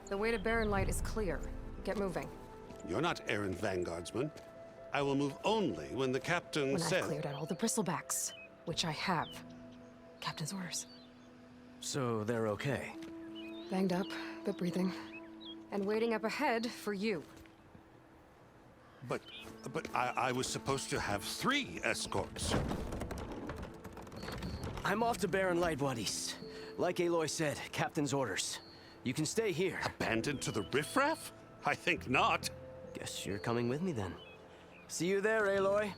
The way to Barren Light is clear. Get moving. You're not errand vanguardsman. I will move only when the captain When says... I've cleared out all the bristlebacks, which I have. Captain's orders. So they're okay? Banged up, but breathing. And waiting up ahead for you. But I was supposed to have 3 escorts. I'm off to Barren Light, Wadis. Like Aloy said, Captain's orders. You can stay here. Abandoned to the riffraff? I think not. Guess you're coming with me then. See you there, Aloy.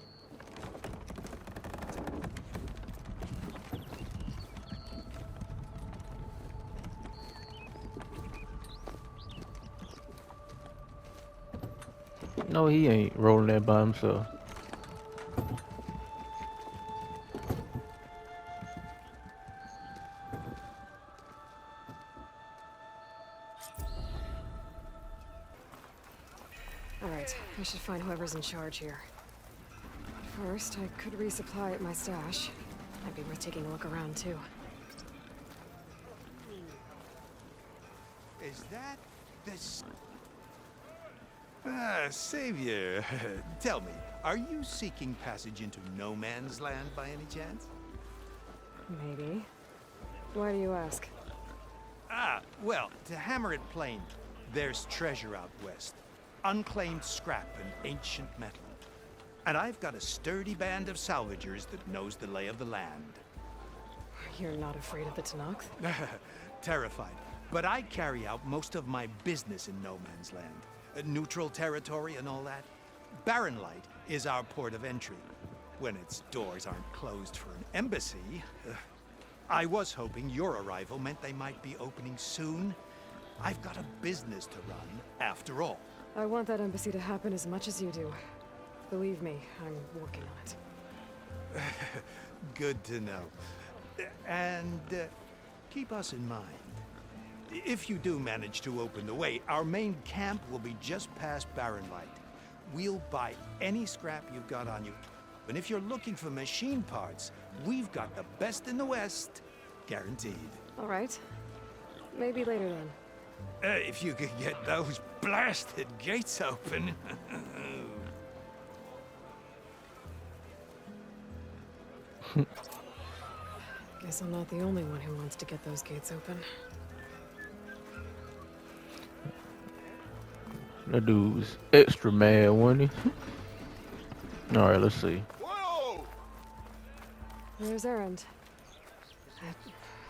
No, he ain't rolling that by himself. Alright, I should find whoever's in charge here. First, I could resupply at my stash. Might be worth taking a look around, too. Is that this? Savior, tell me, are you seeking passage into no man's land by any chance? Maybe. Why do you ask? Well, to hammer it plain, there's treasure out west. Unclaimed scrap and ancient metal. And I've got a sturdy band of salvagers that knows the lay of the land. You're not afraid of the Tenakth? Terrified. But I carry out most of my business in no man's land. Neutral territory and all that. Barren Light is our port of entry. When its doors aren't closed for an embassy. I was hoping your arrival meant they might be opening soon. I've got a business to run, after all. I want that embassy to happen as much as you do. Believe me, I'm working on it. Good to know. And keep us in mind. If you do manage to open the way, our main camp will be just past Barren Light. We'll buy any scrap you've got on you. And if you're looking for machine parts, we've got the best in the West. Guaranteed. All right. Maybe later then. If you could get those blasted gates open. Guess I'm not the only one who wants to get those gates open. That dude was extra mad, wasn't he? Alright, let's see. Whoa! Where's Erend? It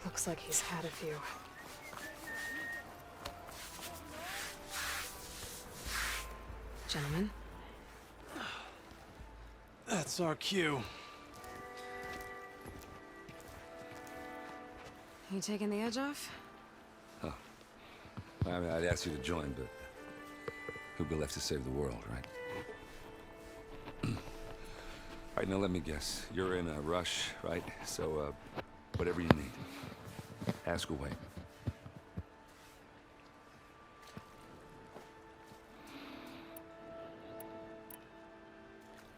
looks like he's had a few. Gentlemen? That's our cue. You taking the edge off? Huh. I mean, I'd ask you to join, but who'd be left to save the world, right? All right, now let me guess. You're in a rush, right? So, whatever you need. Ask away.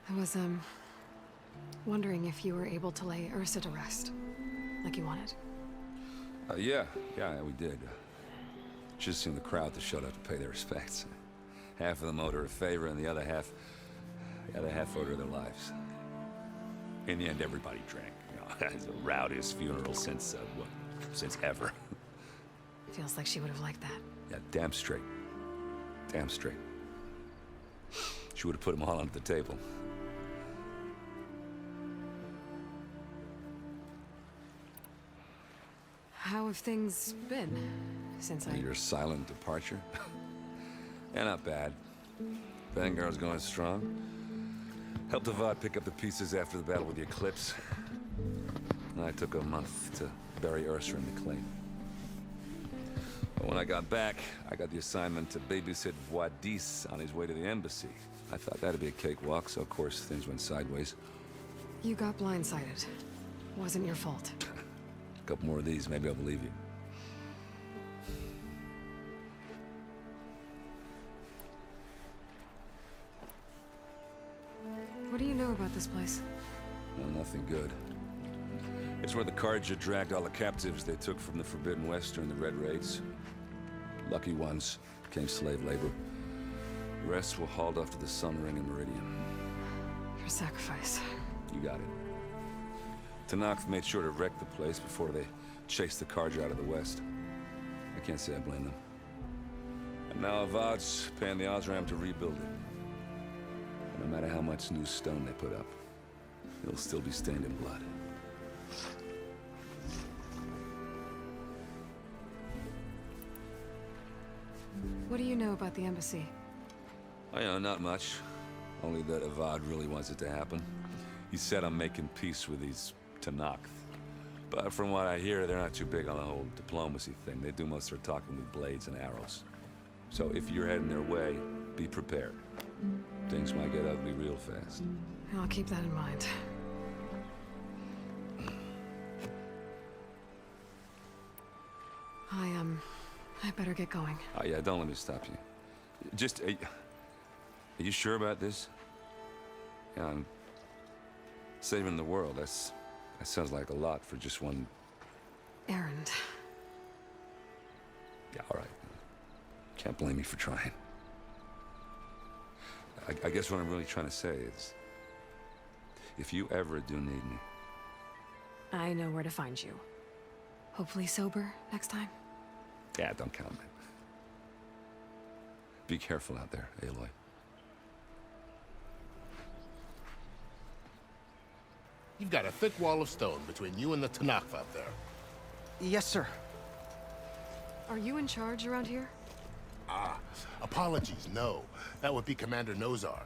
I was, wondering if you were able to lay Ursa to rest, like you wanted. Yeah, we did. Just seemed the crowd to shut up to pay their respects. Half of them owed her a favor, and the other half owed her their lives. In the end, everybody drank. You know, it's the rowdiest funeral since ever. Feels like she would have liked that. Yeah, damn straight. Damn straight. She would have put them all onto the table. How have things been since Your silent departure? Yeah, not bad. Vanguard's going strong. Helped Avad pick up the pieces after the battle with the Eclipse. I took a month to bury Ursa in the claim. But when I got back, I got the assignment to babysit Wadis on his way to the embassy. I thought that'd be a cakewalk, so of course things went sideways. You got blindsided. Wasn't your fault. A couple more of these, maybe I'll believe you. What do you know about this place? Well, nothing good. It's where the Carja dragged all the captives they took from the Forbidden West during the Red Raids. Lucky ones became slave labor. The rest were hauled off to the Sun Ring and Meridian. Your sacrifice. You got it. Tenakth made sure to wreck the place before they chased the Carja out of the west. I can't say I blame them. And now Avad's paying the Osram to rebuild it. And no matter how much new stone they put up, it'll still be stained in blood. What do you know about the embassy? I know, not much. Only that Avad really wants it to happen. He said I'm making peace with these Tenakth. But from what I hear, they're not too big on the whole diplomacy thing. They do most of their talking with blades and arrows. So if you're heading their way, be prepared. Things might get ugly real fast. I'll keep that in mind. I better get going. Oh yeah, don't let me stop you. Just, are you sure about this? Yeah, I'm saving the world. That sounds like a lot for just one... Errand. Yeah, all right. Can't blame me for trying. I guess what I'm really trying to say is, if you ever do need me... I know where to find you. Hopefully sober next time. Yeah, don't count me. Be careful out there, Aloy. You've got a thick wall of stone between you and the Tenakth out there. Yes, sir. Are you in charge around here? Apologies, no. That would be Commander Nozar.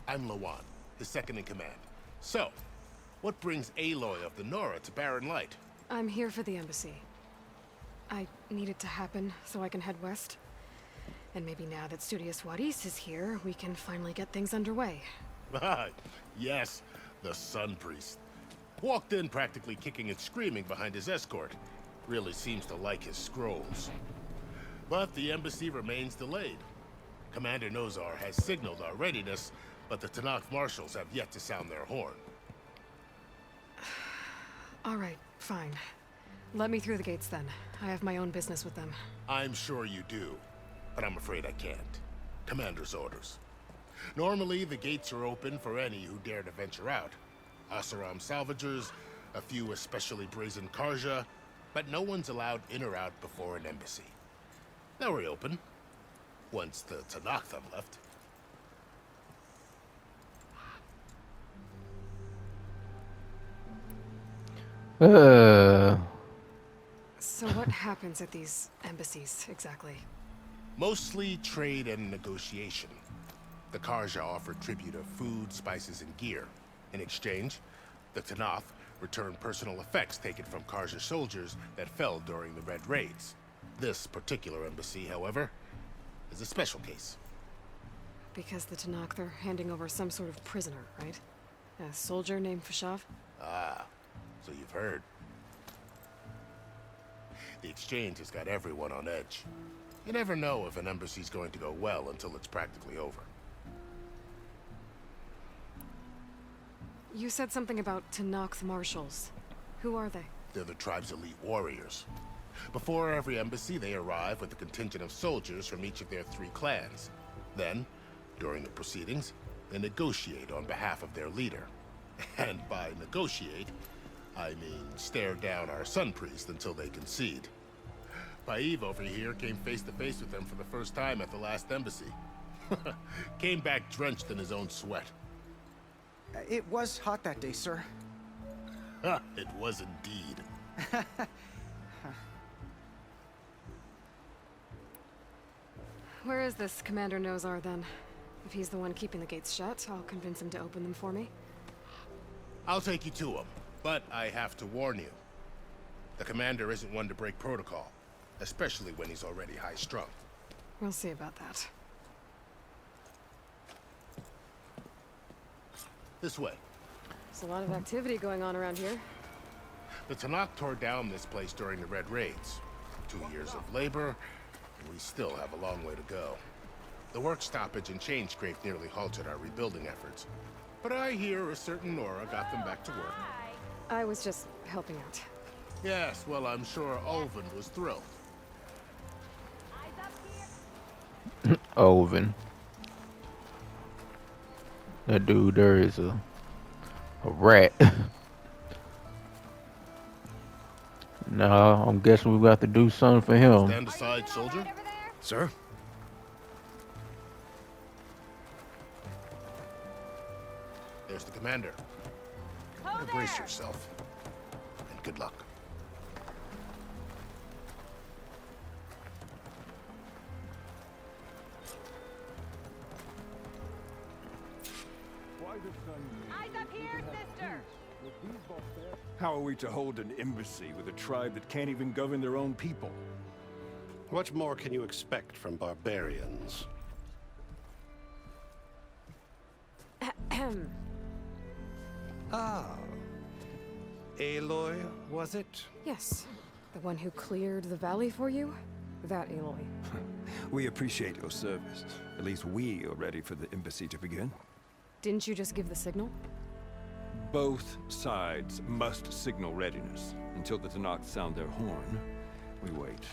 I'm Lawan, his second in command. So, what brings Aloy of the Nora to Barren Light? I'm here for the embassy. I need it to happen so I can head west. And maybe now that Studious Wadis is here, we can finally get things underway. Yes, the Sun Priest. Walked in practically kicking and screaming behind his escort. Really seems to like his scrolls. But the embassy remains delayed. Commander Nozar has signaled our readiness, but the Tenakth marshals have yet to sound their horn. All right, fine. Let me through the gates then. I have my own business with them. I'm sure you do, but I'm afraid I can't. Commander's orders. Normally, the gates are open for any who dare to venture out. Asaram salvagers, a few especially brazen Karja, but no one's allowed in or out before an embassy. They'll reopen, once the Tenakth have left. So what happens at these embassies, exactly? Mostly trade and negotiation. The Karja offer tribute of food, spices, and gear. In exchange, the Tenakth return personal effects taken from Karja soldiers that fell during the Red Raids. This particular embassy, however, is a special case. Because the Tenakth are handing over some sort of prisoner, right? A soldier named Fashav? Ah, so you've heard. The exchange has got everyone on edge. You never know if an embassy's going to go well until it's practically over. You said something about Tenakth marshals. Who are they? They're the tribe's elite warriors. Before every embassy, they arrive with a contingent of soldiers from each of their 3 clans. Then, during the proceedings, they negotiate on behalf of their leader. And by negotiate, I mean stare down our Sun Priest until they concede. Paiv over here came face to face with them for the first time at the last embassy. Came back drenched in his own sweat. It was hot that day, sir. It was indeed. Where is this Commander Nozar, then? If he's the one keeping the gates shut, I'll convince him to open them for me. I'll take you to him, but I have to warn you. The commander isn't one to break protocol, especially when he's already high-strung. We'll see about that. This way. There's a lot of activity going on around here. The Tenakth tore down this place during the Red Raids. 2 years of labor, and we still have a long way to go. The work stoppage and chain scrape nearly halted our rebuilding efforts. But I hear a certain Nora got them back to work. I was just helping out. Yes, well, I'm sure Ulvin was thrilled. Oven. That dude there is a rat. Nah, I'm guessing we got to do something for him. Stand aside, soldier. Sir? There's the commander. Brace yourself. And good luck. Eyes up here, sister! How are we to hold an embassy with a tribe that can't even govern their own people? What more can you expect from barbarians? Ah. Aloy, was it? Yes. The one who cleared the valley for you? That Aloy. We appreciate your service. At least we are ready for the embassy to begin. Didn't you just give the signal? Both sides must signal readiness. Until the Tenakth sound their horn, we wait.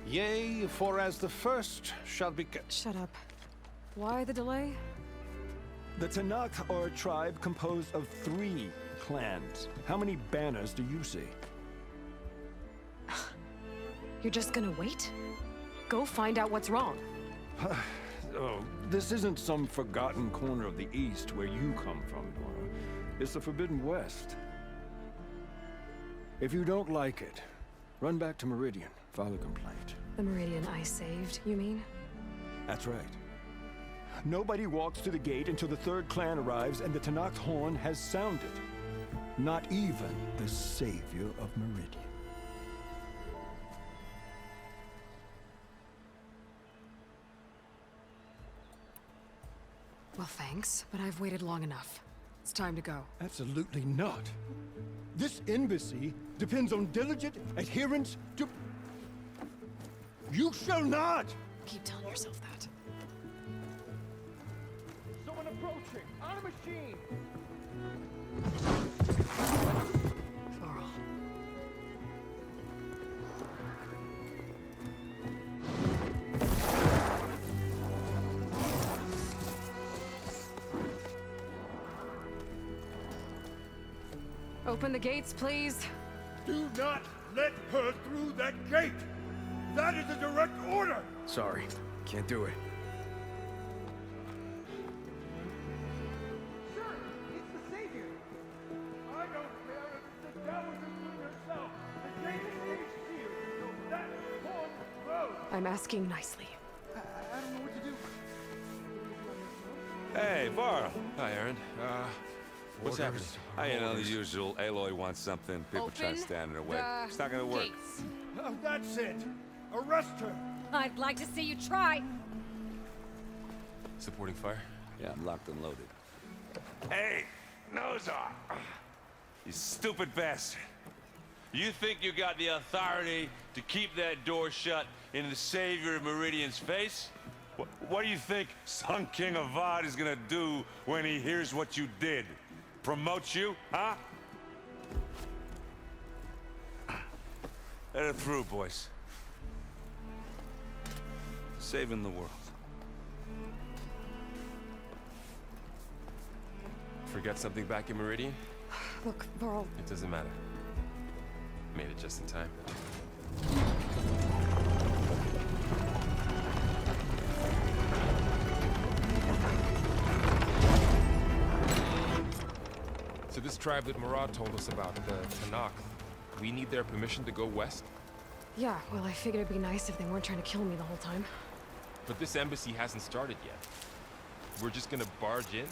Yea, for as the first shall be... Shut up. Why the delay? The Tenakth are a tribe composed of 3 clans. How many banners do you see? You're just gonna wait? Go find out what's wrong. Oh, this isn't some forgotten corner of the East where you come from, Nora. It's the Forbidden West. If you don't like it, run back to Meridian, file a complaint. The Meridian I saved, you mean? That's right. Nobody walks to the gate until the 3rd clan arrives and the Tenakth horn has sounded. Not even the savior of Meridian. Well, thanks, but I've waited long enough. It's time to go. Absolutely not. This embassy depends on diligent adherence to... You shall not! Keep telling yourself that. Someone approaching! On a machine! Varl. Open the gates, please. Do not let her through that gate! That is a direct order! Sorry, can't do it. Sir, it's the Savior! I don't care if it's the devil you yourself! The gate is sealed, so that horn blows! I'm asking nicely. I don't know what to do. Hey, Varl. Hi, Aaron. What's happening? You know, the usual. Aloy wants something. People try to stand in her way. It's not gonna work. Gates. Oh, that's it! Arrest her! I'd like to see you try. Supporting fire? Yeah, I'm locked and loaded. Hey, Nozar! You stupid bastard. You think you got the authority to keep that door shut in the savior of Meridian's face? What do you think Sun King Avad is gonna do when he hears what you did? Promote you, huh? Let her through, boys. Saving the world. Forget something back in Meridian? Look, Varl, It doesn't matter. Made it just in time. So this tribe that Murad told us about, the Tenakth, we need their permission to go west? yeah, well, I figured it'd be nice if they weren't trying to kill me the whole time. But this embassy hasn't started yet. We're just gonna barge in?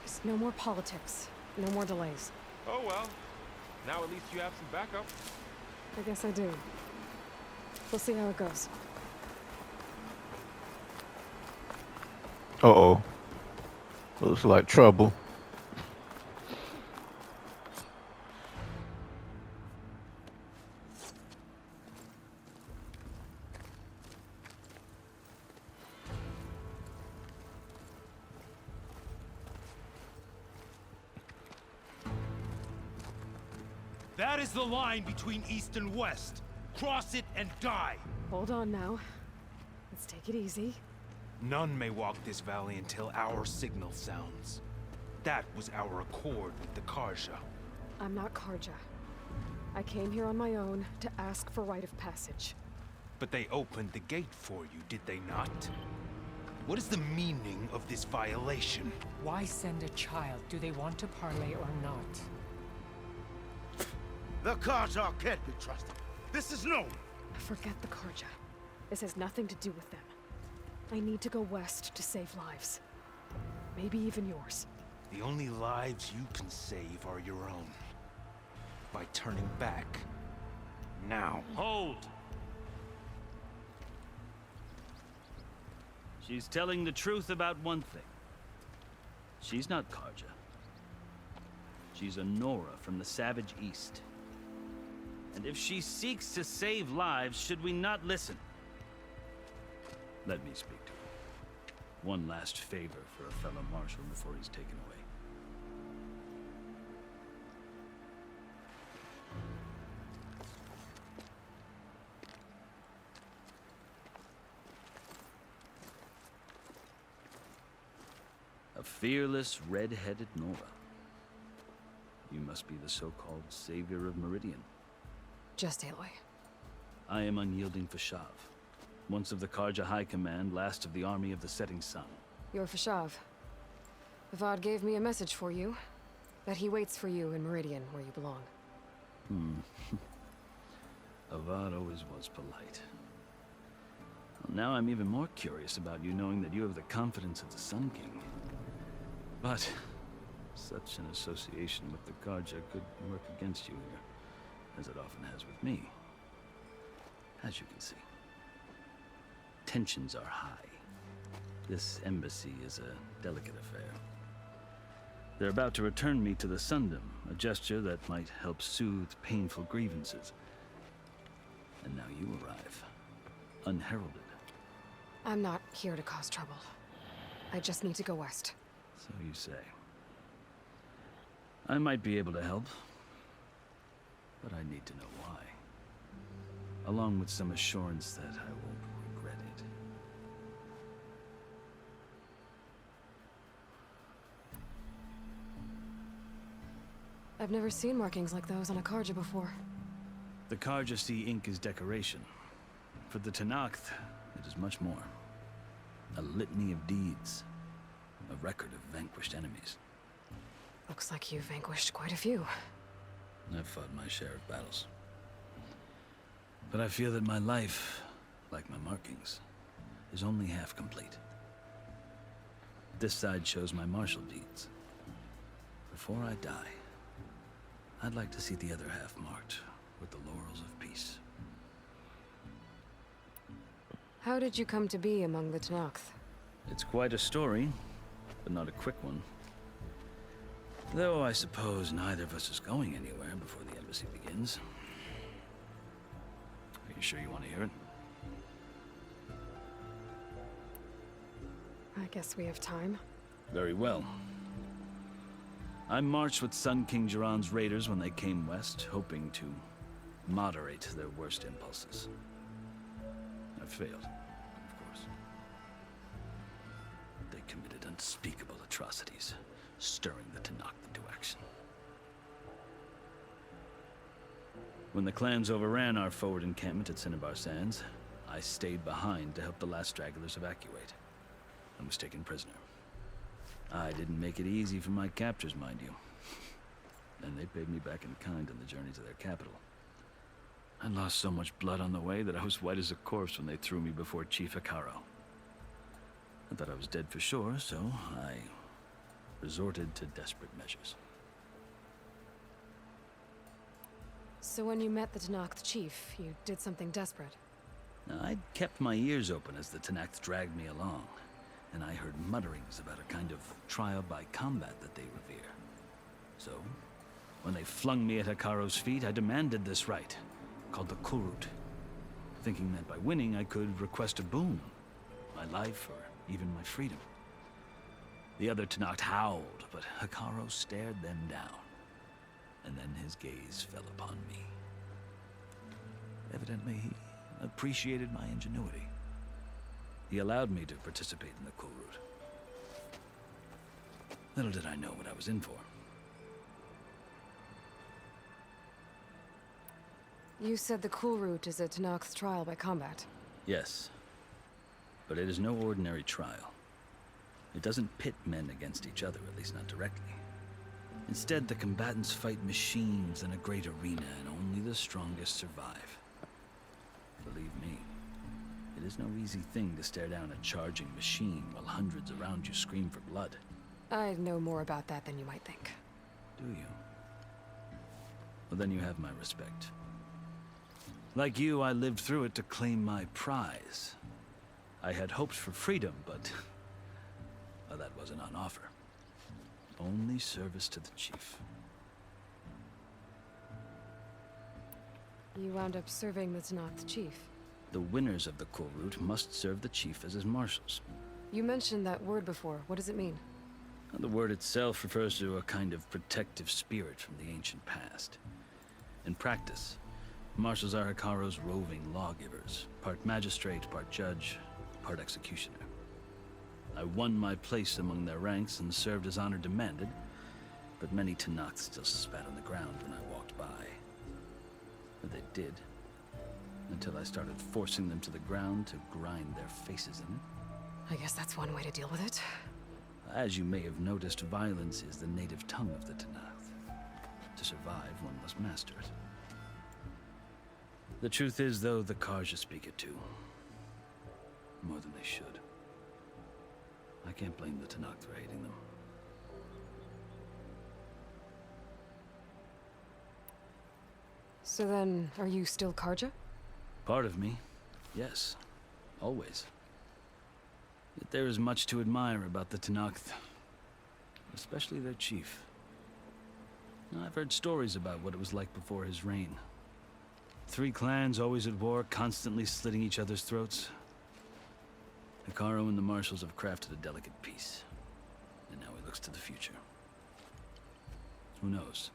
Just no more politics. No more delays. Oh well. Now at least you have some backup. I guess I do. We'll see how it goes. Uh-oh. Looks like trouble. That is the line between East and West. Cross it and die. Hold on now. Let's take it easy. None may walk this valley until our signal sounds. That was our accord with the Karja. I'm not Karja. I came here on my own to ask for rite of passage. But they opened the gate for you, did they not? What is the meaning of this violation? Why send a child? Do they want to parley or not? The Karja can't be trusted. This is known. Forget the Karja. This has nothing to do with them. I need to go west to save lives. Maybe even yours. The only lives you can save are your own. By turning back. Now. Hold! She's telling the truth about one thing. She's not Karja. She's a Nora from the Savage East. And if she seeks to save lives, should we not listen? Let me speak to her. One last favor for a fellow marshal before he's taken away. A fearless, red-headed Nora. You must be the so-called savior of Meridian. Just Aloy. I am unyielding Fashav. Once of the Karja High Command, last of the army of the setting sun. You're Fashav. Avad gave me a message for you. That he waits for you in Meridian, where you belong. Avad always was polite. Well, now I'm even more curious about you knowing that you have the confidence of the Sun King. But such an association with the Karja could work against you here, as it often has with me. As you can see. Tensions are high. This embassy is a delicate affair. They're about to return me to the Sundom, a gesture that might help soothe painful grievances. And now you arrive, unheralded. I'm not here to cause trouble. I just need to go west. So you say. I might be able to help, but I need to know why. Along with some assurance that I won't regret it. I've never seen markings like those on a Karja before. The Karja see ink as decoration. For the Tenakth, it is much more. A litany of deeds. A record of vanquished enemies. Looks like you've vanquished quite a few. I've fought my share of battles. But I feel that my life, like my markings, is only half complete. This side shows my martial deeds. Before I die, I'd like to see the other half marked with the laurels of peace. How did you come to be among the Tenakth? It's quite a story, but not a quick one. Though I suppose neither of us is going anywhere before the embassy begins. Are you sure you want to hear it? I guess we have time. Very well. I marched with Sun King Jiran's raiders when they came west, hoping to moderate their worst impulses. I failed, of course. They committed unspeakable atrocities, stirring the Tenakth into action. When the clans overran our forward encampment at Cinnabar Sands, I stayed behind to help the last stragglers evacuate, and was taken prisoner. I didn't make it easy for my captors, mind you. And they paid me back in kind on the journey to their capital. I lost so much blood on the way that I was white as a corpse when they threw me before Chief Hekaro. I thought I was dead for sure, so I resorted to desperate measures. So when you met the Tenakth chief, you did something desperate? I'd kept my ears open as the Tenakth dragged me along, and I heard mutterings about a kind of trial by combat that they revere. So, when they flung me at Hekaro's feet, I demanded this rite, called the Kurut, thinking that by winning I could request a boon, my life or even my freedom. The other Tenakth howled, but Hekaro stared them down, and then his gaze fell upon me. Evidently, he appreciated my ingenuity. He allowed me to participate in the cool route. Little did I know what I was in for. You said the cool route is a Tenakth trial by combat. Yes. But it is no ordinary trial. It doesn't pit men against each other, at least not directly. Instead, the combatants fight machines in a great arena, and only the strongest survive. Believe me, it is no easy thing to stare down a charging machine while hundreds around you scream for blood. I know more about that than you might think. Do you? Well, then you have my respect. Like you, I lived through it to claim my prize. I had hoped for freedom, but well, that wasn't on offer. Only service to the chief. You wound up serving the Tenakth chief. The winners of the cool route must serve the chief as his marshals. You mentioned that word before. What does it mean? The word itself refers to a kind of protective spirit from the ancient past. In practice, marshals are Hekaro's roving lawgivers, part magistrate, part judge, part executioner. I won my place among their ranks and served as honor demanded, but many Tenakth still spat on the ground when I walked by. But they did, until I started forcing them to the ground to grind their faces in it. I guess that's one way to deal with it. As you may have noticed, violence is the native tongue of the Tenakth. To survive, one must master it. The truth is, though, the Karja speak it too. More than they should. I can't blame the Tenakth for hating them. So then, are you still Karja? Part of me, yes. Always. Yet there is much to admire about the Tenakth. Especially their chief. I've heard stories about what it was like before his reign. 3 clans always at war, constantly slitting each other's throats. Hekaro and the marshals have crafted a delicate peace. And now he looks to the future. Who knows?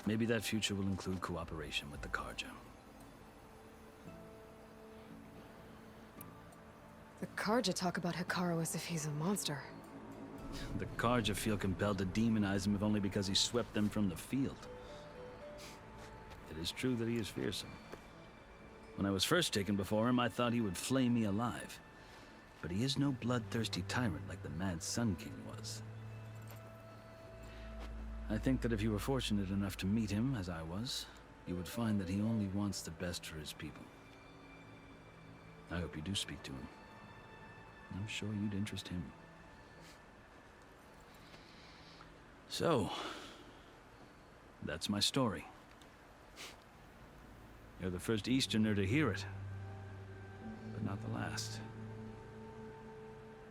Maybe that future will include cooperation with the Karja. The Karja talk about Hekaro as if he's a monster. The Karja feel compelled to demonize him if only because he swept them from the field. It is true that he is fearsome. When I was first taken before him, I thought he would flay me alive. But he is no bloodthirsty tyrant like the Mad Sun King was. I think that if you were fortunate enough to meet him, as I was, you would find that he only wants the best for his people. I hope you do speak to him. I'm sure you'd interest him. So, that's my story. You're the first Easterner to hear it, but not the last.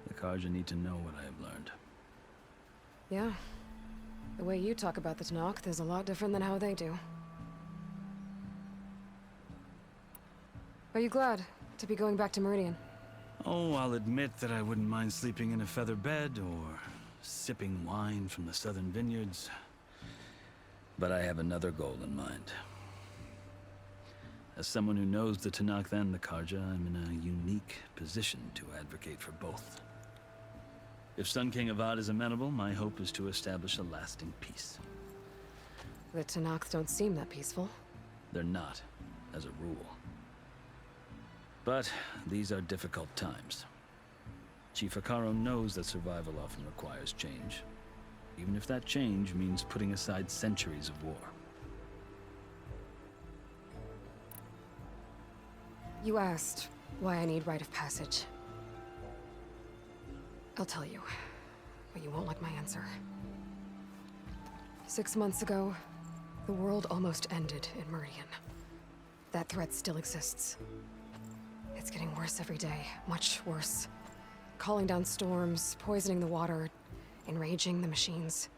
The Karja need to know what I have learned. Yeah. The way you talk about the Tenakth is a lot different than how they do. Are you glad to be going back to Meridian? Oh, I'll admit that I wouldn't mind sleeping in a feather bed or sipping wine from the southern vineyards. But I have another goal in mind. As someone who knows the Tenakth and the Karja, I'm in a unique position to advocate for both. If Sun King Avad is amenable, my hope is to establish a lasting peace. The Tenakth don't seem that peaceful. They're not, as a rule. But these are difficult times. Chief Hekaro knows that survival often requires change, even if that change means putting aside centuries of war. You asked why I need rite of passage. I'll tell you, but you won't like my answer. 6 months ago, the world almost ended in Meridian. That threat still exists. It's getting worse every day, much worse. Calling down storms, poisoning the water, enraging the machines.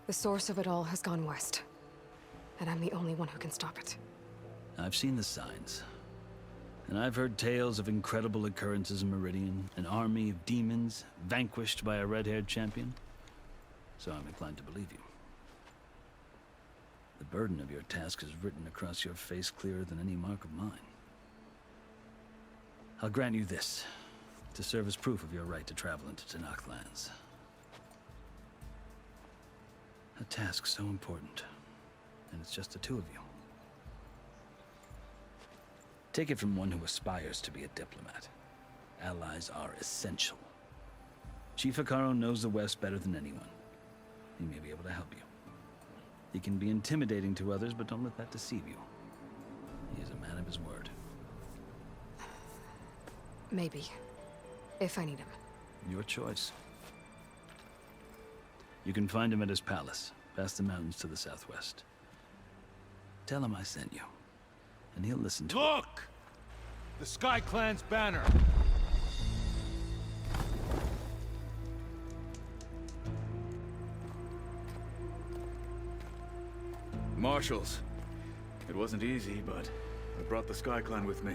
The source of it all has gone west, and I'm the only one who can stop it. I've seen the signs. And I've heard tales of incredible occurrences in Meridian, an army of demons vanquished by a red-haired champion. So I'm inclined to believe you. The burden of your task is written across your face clearer than any mark of mine. I'll grant you this, to serve as proof of your right to travel into Tenakth lands. A task so important, and it's just the two of you. Take it from one who aspires to be a diplomat. Allies are essential. Chief Hekarro knows the West better than anyone. He may be able to help you. He can be intimidating to others, but don't let that deceive you. He is a man of his word. Maybe. If I need him. Your choice. You can find him at his palace, past the mountains to the southwest. Tell him I sent you, and he'll listen to Look! The Sky Clan's banner! Marshals. It wasn't easy, but I brought the Sky Clan with me.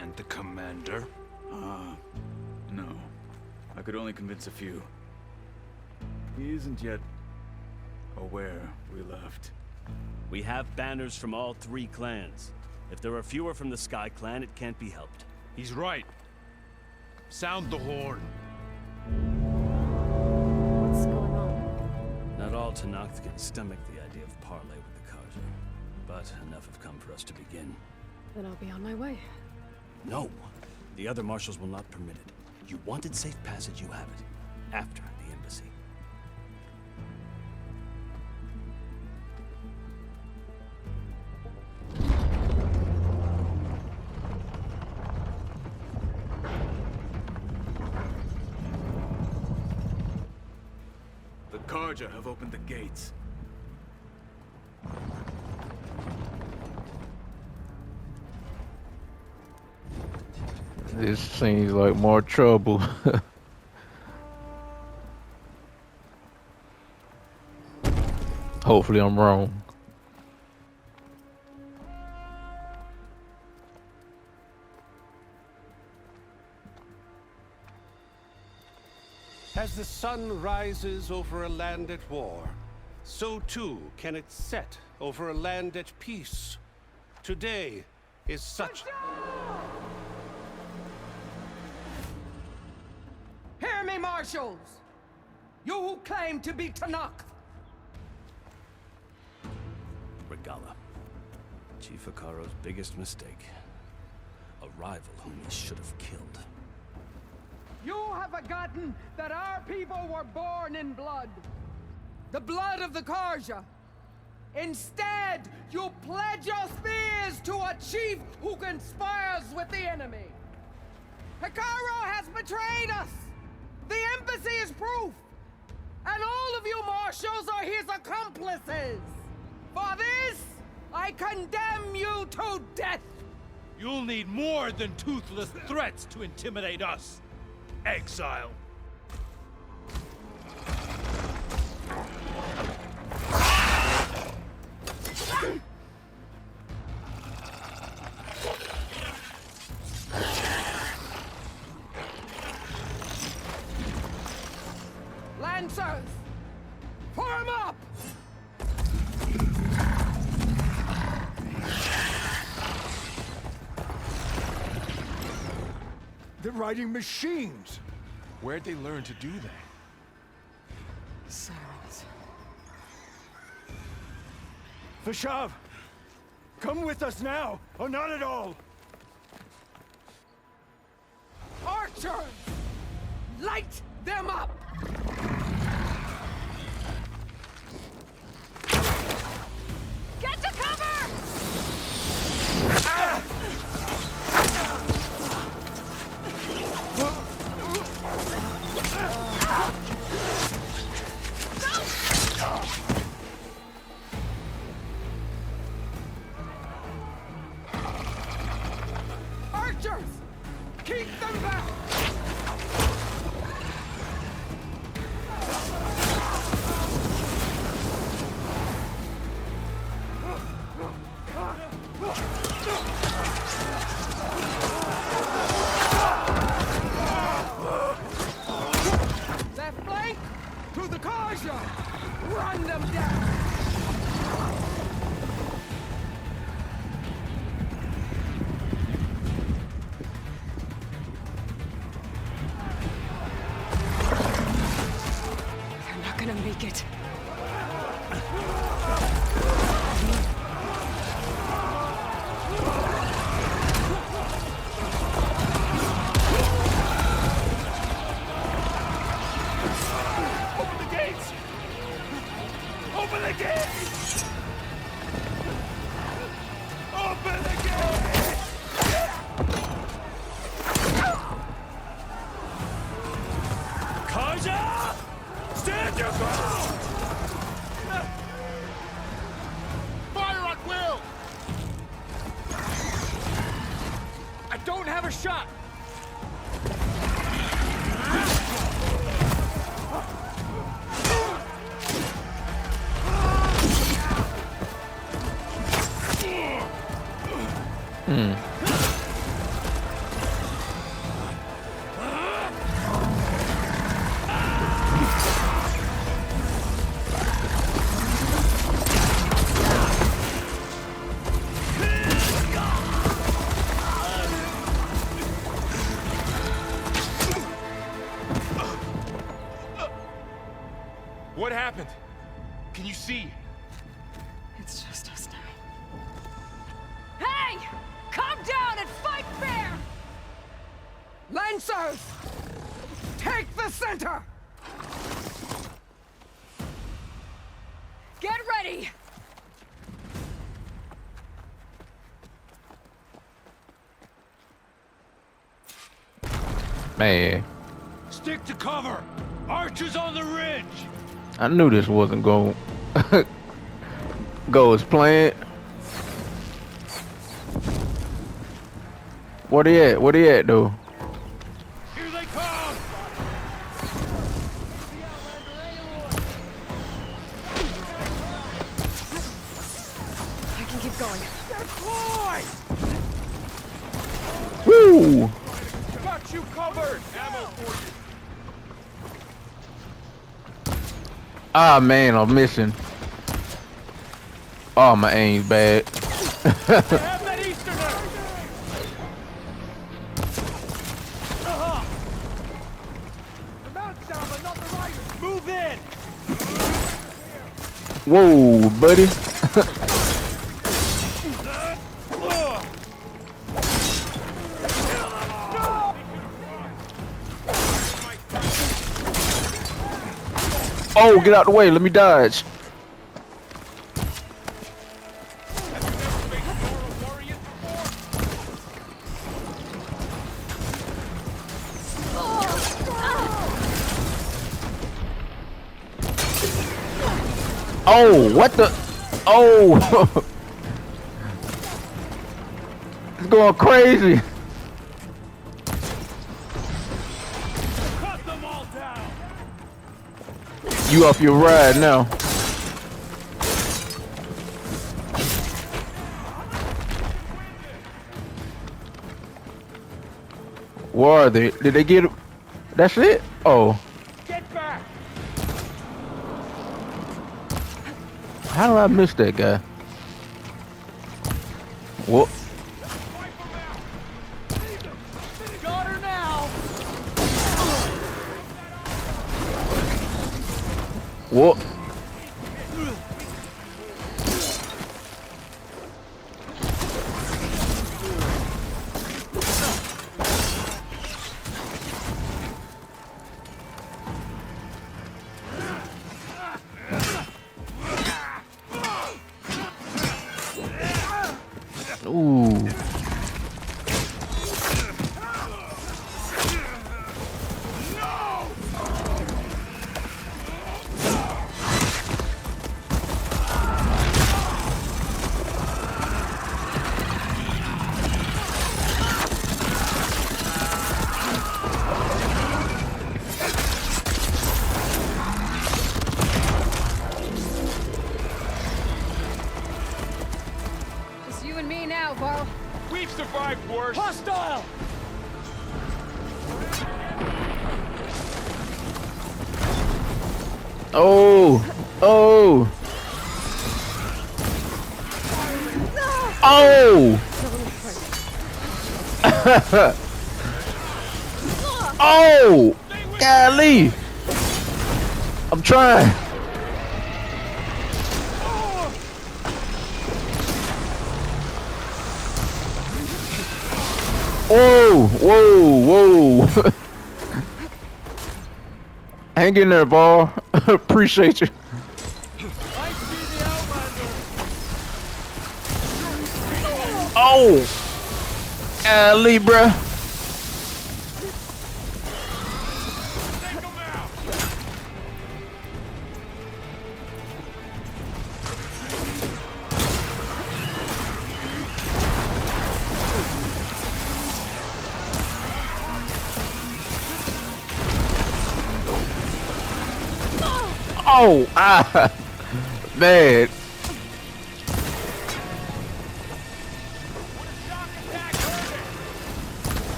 And the commander? No. I could only convince a few. He isn't yet aware we left. We have banners from all 3 clans. If there are fewer from the Sky Clan, it can't be helped. He's right. Sound the horn. What's going on? Not all Tenakth can stomach the idea of parley with the Karja, but enough have come for us to begin. Then I'll be on my way. No. The other marshals will not permit it. You wanted safe passage, you have it. After the embassy. The Karja have opened the gates. This seems like more trouble. Hopefully I'm wrong. As the sun rises over a land at war, so too can it set over a land at peace. Today is such... Hear me, marshals! You who claim to be Tenakth! Regalla. Chief Hekarro's biggest mistake. A rival whom he should have killed. You have forgotten that our people were born in blood. The blood of the Karja. Instead, you pledge your spears to a chief who conspires with the enemy. Hekarro has betrayed us! The embassy is proof! And all of you marshals are his accomplices! For this, I condemn you to death! You'll need more than toothless threats to intimidate us. Exile. Lancers! Form up! They're riding machines! Where'd they learn to do that? Sirens. Vashav! Come with us now, or not at all! Archers! Light them up! Get to cover! Archers! Keep them back! Left flank! To the Karja! Run them down! I don't have a shot! What happened? Can you see? It's just us now. Hey! Calm down and fight fair! Lancers! Take the center! Get ready! Man, Stick to cover! Archers on the ridge! I knew this wasn't going go as planned. Where they at? Where they at though? Here they come! I can keep going. Woo! Got you covered! Ammo for you! Ah man, I'm missing. Oh, my aim's bad. Have that Easterner! The mount's down, but not the riders! Move in! Whoa, buddy. Oh, get out the way. Let me dodge. Oh, what the? Oh. It's going crazy. Cut them all down! You off your ride now. Where are they? Did they get it? That's it? Oh. Get back! How did I miss that guy? What? Got her now! What? Ooh. It's you and me now, Varl. We've survived worse! Hostile! Oh. Oh. Oh. Oh. Golly. I'm trying. Whoa, whoa, whoa. Hang in there, ball. Appreciate you. Oh. Golly, bruh. Oh, man.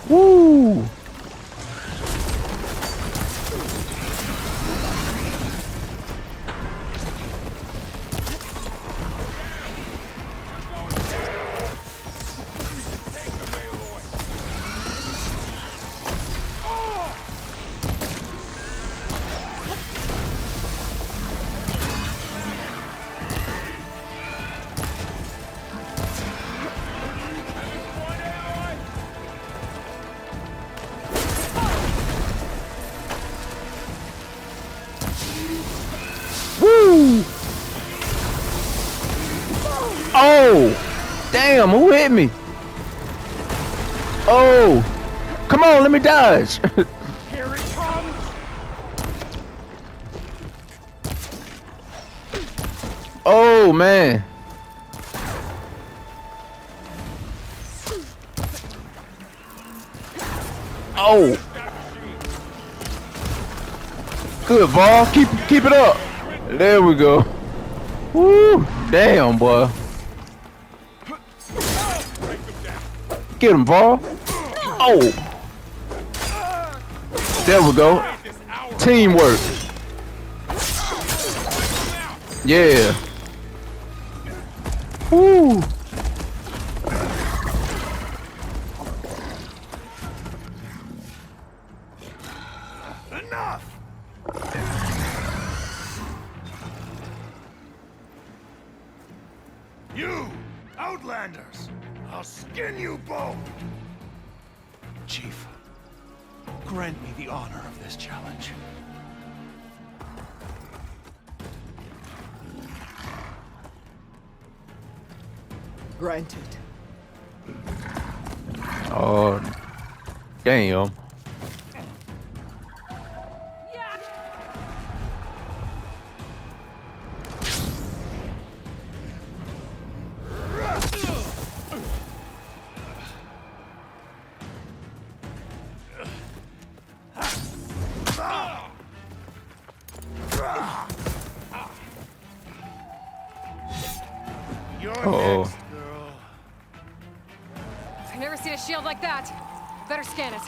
Woo! Woo! Oh! Damn, who hit me? Oh! Come on, let me dodge. Here it comes! Oh, man. Oh! Good, Vol. Keep it up. There we go. Woo! Damn, boy. Get him, Vol. Oh! There we go. Teamwork. Yeah. Woo! Enough! You, Outlanders! I'll skin you both! Chief, grant me the honor of this challenge. Granted. Oh, damn. I've never seen a shield like that. Better scan it.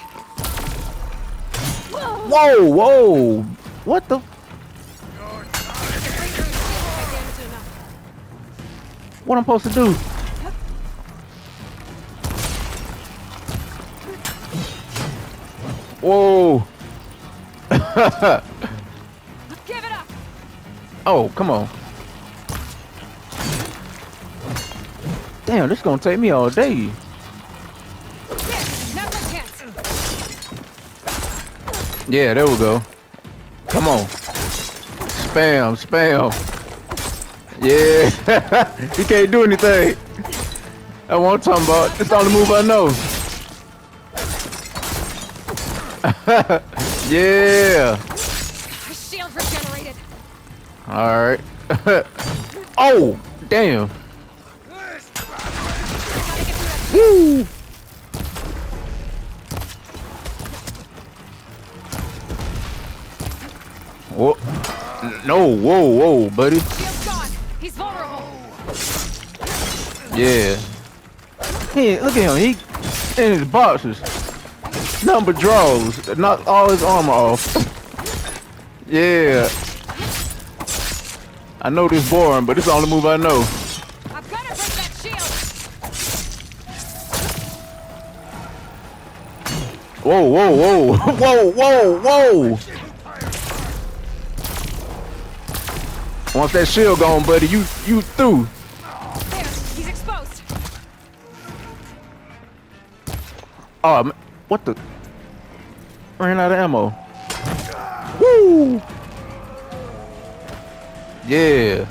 Whoa, whoa! What the? What I'm supposed to do? Whoa! Give it up. Oh, come on. Damn, this is gonna take me all day. Yeah, there we go. Come on. Spam, spam. Yeah. He can't do anything. That's what I'm talking about. It's the only move I know. Yeah. The shield regenerated. Alright. Oh, damn. Woo. Whoa. No, whoa, whoa, buddy. Shield's gone. He's vulnerable. Yeah. Hey, look at him. He in his boxes. Number draws. Knocked all his armor off. Yeah. I know this boring, but it's the only move I know. I've got to break that shield. Whoa, whoa, whoa. Whoa, whoa, whoa. Once that shield gone, buddy, you through. There, he's exposed. Oh, man, what the? Ran out of ammo. Woo! Yeah.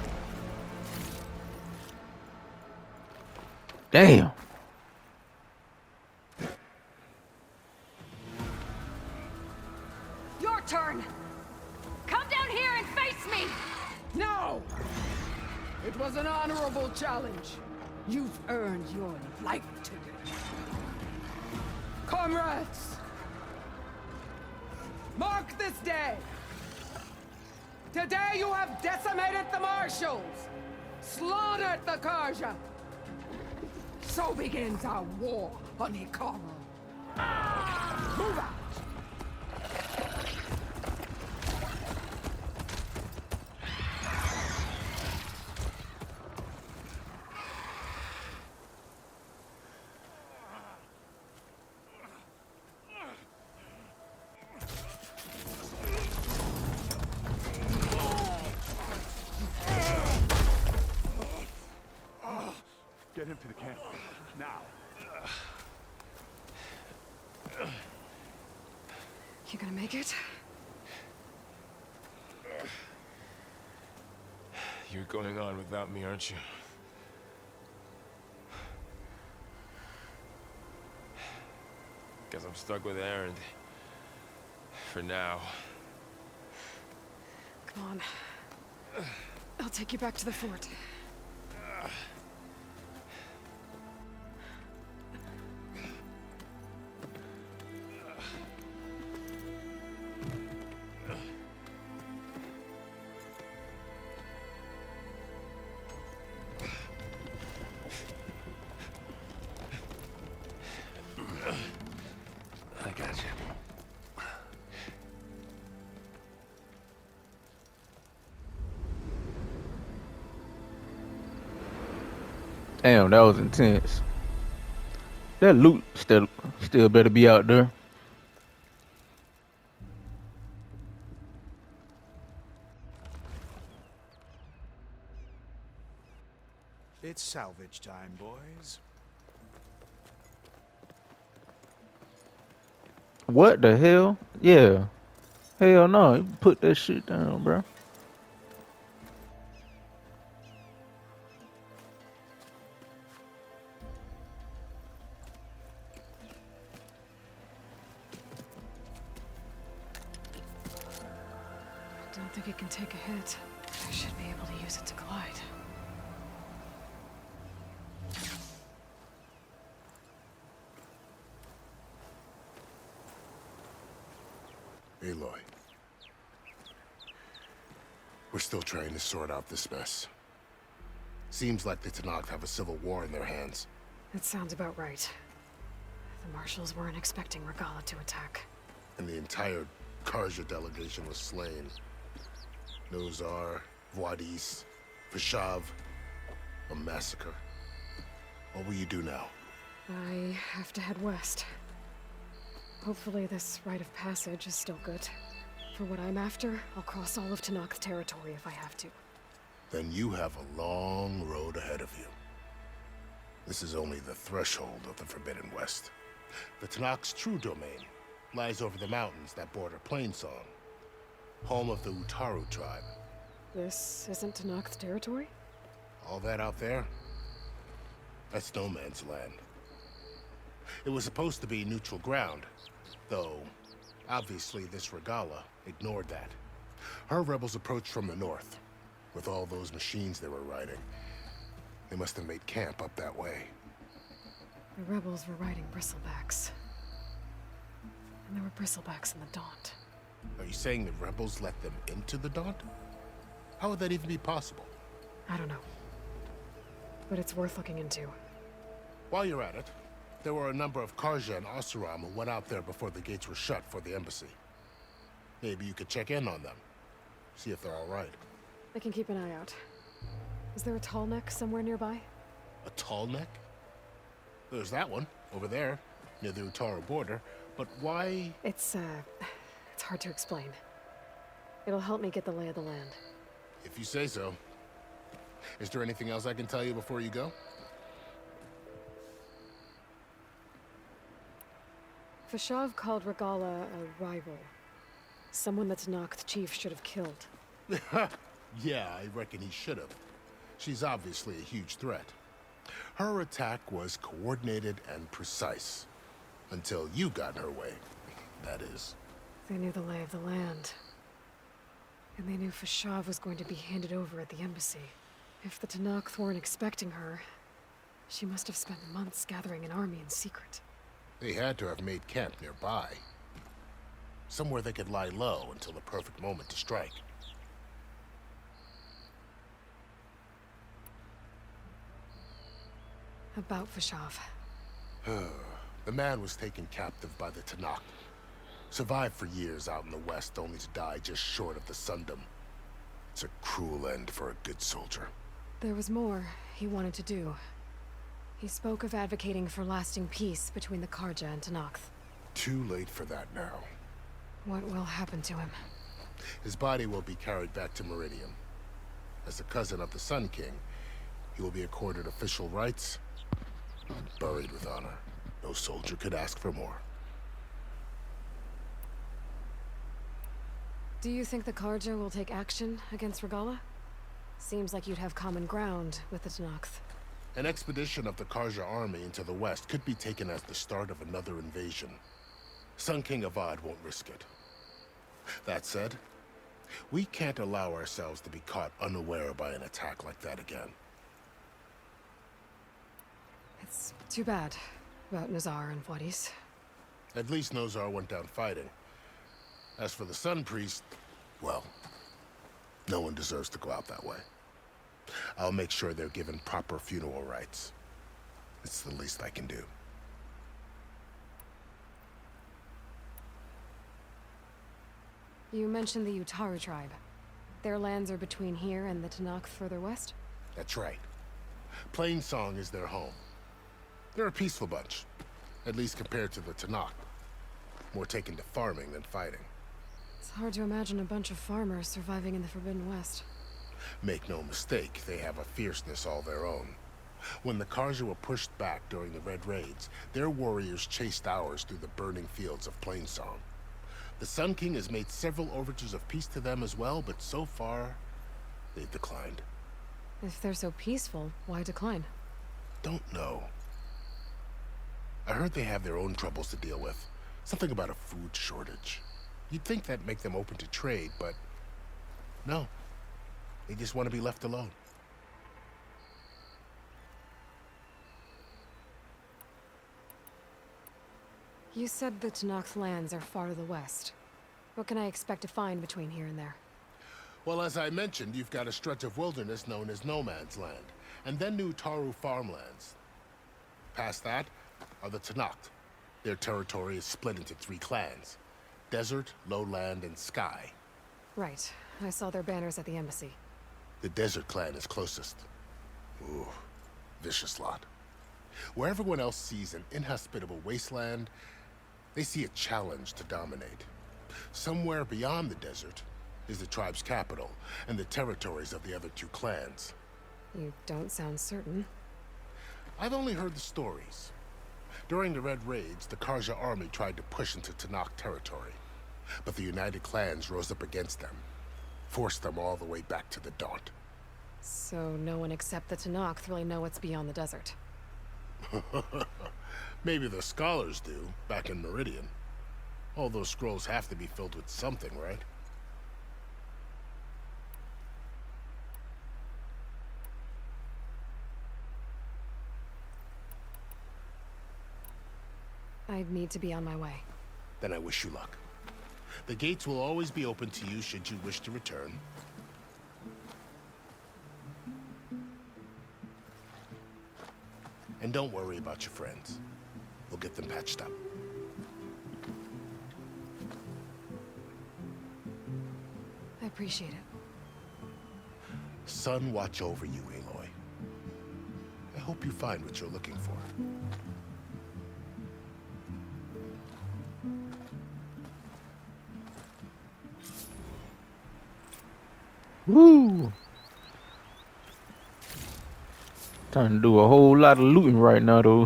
Damn. Your turn. Come down here and face me. No! It was an honorable challenge. You've earned your life today. Comrades, Mark this day! Today you have decimated the marshals! Slaughtered the Karja! So begins our war on Hikaru. Move out! Get him to the camp. Now. You gonna make it? You're going on without me, aren't you? Guess I'm stuck with Aaron. For now. Come on. I'll take you back to the fort. I got you. Damn, that was intense. That loot still better be out there. It's salvage time, boys. What the hell? Yeah. Hell no. You put that shit down, bro. I don't think it can take a hit. I should be able to use it to glide. Aloy. We're still trying to sort out this mess. Seems like the Tenakth have a civil war in their hands. That sounds about right. The marshals weren't expecting Regalla to attack. And the entire Karja delegation was slain. Nozar, Voidis, Vashav. A massacre. What will you do now? I have to head west. Hopefully this rite of passage is still good. For what I'm after, I'll cross all of Tenakth territory if I have to. Then you have a long road ahead of you. This is only the threshold of the Forbidden West. The Tenakth's true domain lies over the mountains that border Plainsong, home of the Utaru tribe. This isn't Tenakth territory? All that out there? That's no man's land. It was supposed to be neutral ground, though obviously this Regalla ignored that. Her rebels approached from the north, with all those machines they were riding. They must have made camp up that way. The rebels were riding bristlebacks. And there were bristlebacks in the Daunt. Are you saying the rebels let them into the Daunt? How would that even be possible? I don't know. But it's worth looking into. While you're at it, there were a number of Karja and Oseram who went out there before the gates were shut for the embassy. Maybe you could check in on them. See if they're all right. I can keep an eye out. Is there a tall neck somewhere nearby? A tall neck? There's that one, over there, near the Utaru border. But why? It's hard to explain. It'll help me get the lay of the land. If you say so. Is there anything else I can tell you before you go? Vashav called Regalla a rival. Someone that Tenakth chief should have killed. Yeah, I reckon he should have. She's obviously a huge threat. Her attack was coordinated and precise. Until you got in her way, that is. They knew the lay of the land. And they knew Vashav was going to be handed over at the embassy. If the Tenakth weren't expecting her, she must have spent months gathering an army in secret. They had to have made camp nearby. somewhere they could lie low until the perfect moment to strike. About Vashov. The man was taken captive by the Tenakth. Survived for years out in the west, only to die just short of the Sundom. It's a cruel end for a good soldier. There was more he wanted to do. He spoke of advocating for lasting peace between the Karja and Tenakth. Too late for that now. What will happen to him? His body will be carried back to Meridian. As the cousin of the Sun King, he will be accorded official rights and buried with honor. No soldier could ask for more. Do you think the Karja will take action against Regalla? Seems like you'd have common ground with the Tenakth. An expedition of the Karja army into the west could be taken as the start of another invasion. Sun King Avad won't risk it. That said, we can't allow ourselves to be caught unaware by an attack like that again. It's too bad about Nazar and Wadis. At least Nozar went down fighting. As for the Sun Priest, well, no one deserves to go out that way. I'll make sure they're given proper funeral rites. It's the least I can do. You mentioned the Utaru tribe. Their lands are between here and the Tenakth further west? That's right. Plainsong is their home. They're a peaceful bunch, at least compared to the Tenakth. More taken to farming than fighting. It's hard to imagine a bunch of farmers surviving in the Forbidden West. Make no mistake, they have a fierceness all their own. When the Karja were pushed back during the Red Raids, their warriors chased ours through the burning fields of Plainsong. The Sun King has made several overtures of peace to them as well, but so far, they've declined. If they're so peaceful, why decline? Don't know. I heard they have their own troubles to deal with. Something about a food shortage. You'd think that'd make them open to trade, but no. They just want to be left alone. You said the Tenakth lands are far to the west. What can I expect to find between here and there? Well, as I mentioned, you've got a stretch of wilderness known as No Man's Land, and then New Taru farmlands. Past that are the Tenakth. Their territory is split into 3 clans: Desert, Lowland, and Sky. Right. I saw their banners at the embassy. The Desert clan is closest. Ooh, vicious lot. Where everyone else sees an inhospitable wasteland, they see a challenge to dominate. Somewhere beyond the desert is the tribe's capital and the territories of the other 2 clans. You don't sound certain. I've only heard the stories. During the Red Raids, the Karja army tried to push into Tenakth territory, but the United Clans rose up against them, forced them all the way back to the Daunt. So no one except the Tenakth really know what's beyond the desert. Maybe the scholars do, back in Meridian. All those scrolls have to be filled with something, right? I'd need to be on my way. Then I wish you luck. The gates will always be open to you should you wish to return. And don't worry about your friends. We'll get them patched up. I appreciate it. Sun watch over you, Aloy. I hope you find what you're looking for. Woo! Trying to do a whole lot of looting right now, though.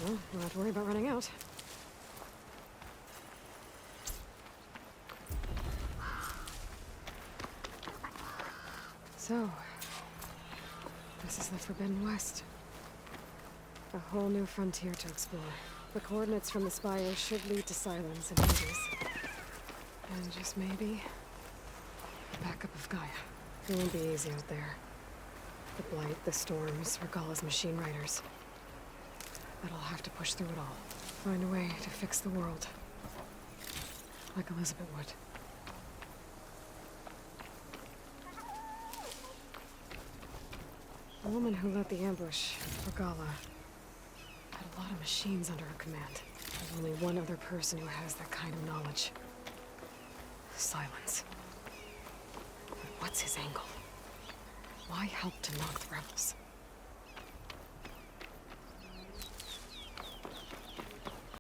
Well, don't have to worry about running out. So, this is the Forbidden West. A whole new frontier to explore. The coordinates from the spire should lead to silence and Hades. And just maybe, the backup of Gaia. It won't be easy out there. The Blight, the Storms, Regalla's machine riders. But I'll have to push through it all. Find a way to fix the world. Like Elizabeth would. The woman who led the ambush, Regalla, had a lot of machines under her command. There's only one other person who has that kind of knowledge. Silence. But what's his angle? Why help Tenakth rebels?